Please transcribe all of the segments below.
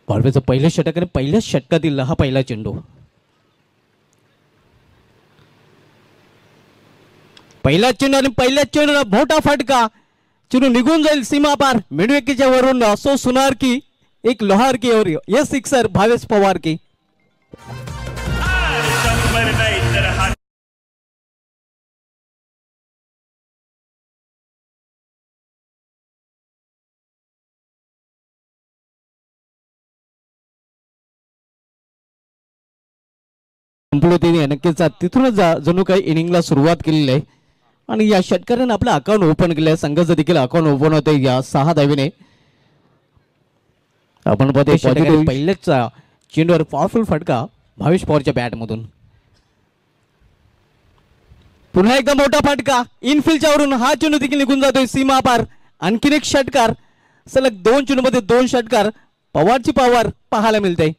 बॉलवेचं पहिलं षटक आणि पहिल्याच षटकातील हा पहिला चेंडू. पहिला चेंडू आणि पहिल्याच चेंडूला मोठा फटका. चेंडू निघून जाईल सीमा पार मिडविकेटच्या वरून. असो सुनार की एक लोहार की और ये सिक्सर भावेश पवार की. संपलो नक्कीच तिथूनच जणू काही इनिंगला सुरुवात केलेली आहे आणि या षटकाराने आपलं अकाउंट ओपन केलं आहे. संघाचं देखील अकाउंट ओपन होते या 6 धावेने. आपण पाहतो पहिल्याच चेंडूवर पॉवरफुल फटका भावेश पवारच्या बॅटमधून. पुन्हा एकदा मोठा फटका इनफिल्डच्या वरून. हा चेंडू देखील निघून जातोय सीमा पार. आणखीन एक षटकार. सलग 2 चेंडूमध्ये 2 षटकार. पवारची पॉवर पाहायला मिळते.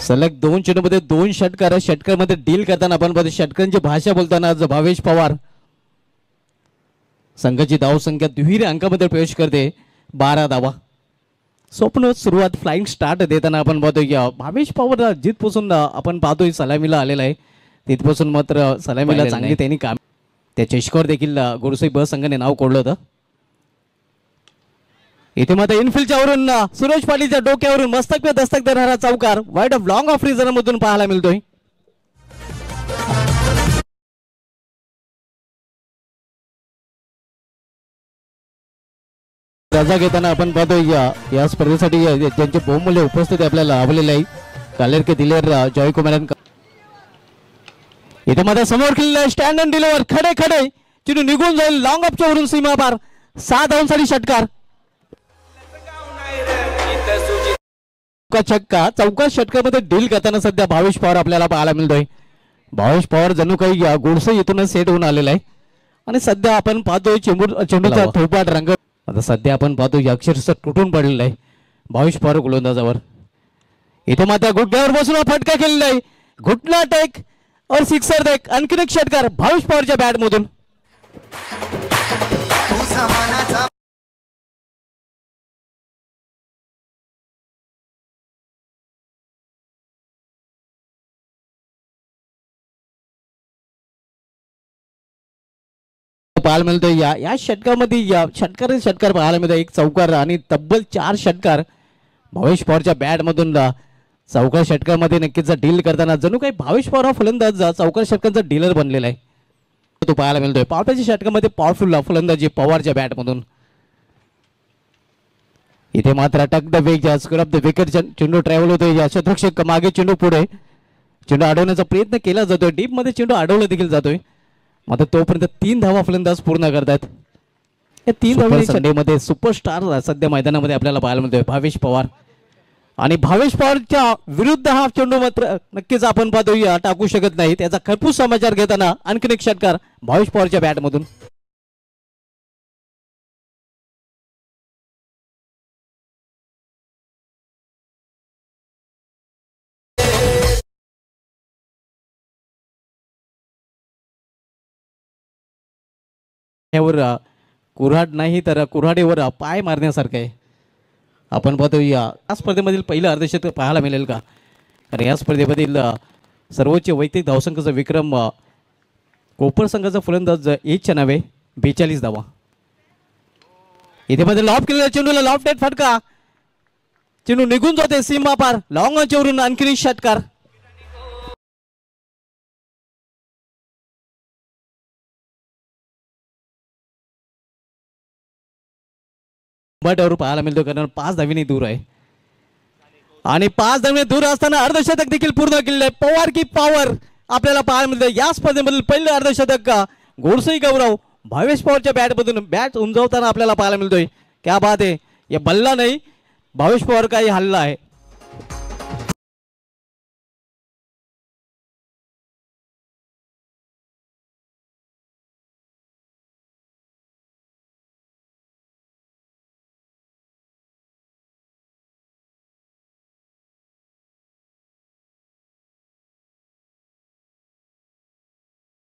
सलग 2 चेंडूमध्ये 2 षटकार. षटकारमध्ये डील करताना आपण पाहतो षटकांची भाषा बोलताना आज भावेश पवार. संघाची धाव संख्या दुहेरी अंकामध्ये प्रवेश करते 12 धावा. स्वप्न सुरुवात फ्लाइंग स्टार्ट देताना आपण पाहतो की भावेश पवार जिथपासून आपण पाहतोय सलामीला आलेला आहे तिथपासून मात्र सलामीला चांगली त्यांनी काम. त्या चषकावर देखील गोरसाई ब संघाने नाव कोडलं होतं. इथे मात्र इनफिल्डच्या वरून सुरेश पाटीलच्या डोक्यावरून मस्तक पे दस्तक देणारा चौकार wide of long of reason मधून पाहायला मिळतोय. रजा घेताना आपण पाहतो या स्पर्धेसाठी ज्यांचे बहुमूल्य उपस्थिती आपल्याला लाभलेले आहे कालेर के दिलेर जयकुमार. इथे मात्र समोर खेळलेला स्टँड अँड डिलिव्हर खडे खडे चेंडू निघून जाईल लॉंग ऑफच्या वरून सीमा पार. 6 धावांसाठी षटकार. छक्का चौका षटकामध्ये डील करताना सध्या भावेश पवार आपल्याला पाहायला मिळतोय. भावेश पवार जणू काही गोडसे इथूनच सेट होऊन आलेला आहे आणि सध्या आपण पाहतोय चेंडूचा थोपाट रंग. आता सध्या आपण पाहतो अक्षरशः तुटून पडलेला आहे भावेश पवार गोलंदाजावर. इथे मात्र घुटण्यावर बसून फटका केलेला आहे. घुटना टेक और सिक्सर टेक. आणखीन एक षटकार भावेश पवारच्या बॅट मधून. पाहायला मिळतोय या षटकामध्ये षटकार पाहायला मिळतो. एक चौकार आणि तब्बल 4 षटकार भावेश पवारच्या बॅट मधून. चौकार षटकामध्ये नक्कीच डील करताना जणू काही भावेश पवार हा फलंदाज चौकार षटकांचा डीलर बनलेला आहे तो पाहायला मिळतोय. पावसाच्या षटकामध्ये पॉवरफुल फलंदाजी पवारच्या बॅट मधून. इथे मात्र टक द वेग स्कोर ऑफ द विकेट चेंडू ट्रॅव्हल होतोय. या शतरक्षक मागे चेंडू पुढे. चेंडू अडवण्याचा प्रयत्न केला जातोय. डीप मध्ये चेंडू अडवला देखील जातोय मात्र तोपर्यंत 3 धावा फलंदाज पूर्ण करतात. या 3 धावा संडेमध्ये सुपरस्टार सध्या मैदानामध्ये आपल्याला पाहायला मिळतोय भावेश पवार. आणि भावेश पवारच्या विरुद्ध हा चेंडू मात्र नक्कीच आपण पाहतोय टाकू शकत नाही. त्याचा खरपूस समाचार घेताना आणखीन एक षटकार भावेश पवारच्या बॅट मधून. कुऱ्हाड नाही तर कुऱ्हाडीवर पाय मारण्यासारखं आहे. आपण पाहतो या स्पर्धेमधील पहिलं अर्धशतक पाहायला मिळेल का. कारण या स्पर्धेमधील सर्वोच्च वैयक्तिक धावसंख्येचा विक्रम कोपर संघाचा फलंदाज एचच्या नावे 42 धावा. इथे मध्ये लॉफ केलेल्या चेंडूला लॉफ्ट नेट फटका. चेंडू निघून जाते सीमा पार. लॉंग ऑनच्यावरून आणखीन एक षटकार. पाहायला मिळतो कारण 5 धावीने दूर आहे आणि 5 धावीने दूर असताना अर्धशतक देखील पूर्ण केलेलं आहे. पवार की पॉवर आपल्याला पाहायला मिळतं. या स्पर्धेमधील पहिलं अर्धशतक गोडसई गौरव भावेश पवारच्या बॅटमधून बॅट उंचावताना आपल्याला पाहायला मिळतोय. क्या बात आहे. या बल्ला नाही भावेश पवार काही हल्ला आहे.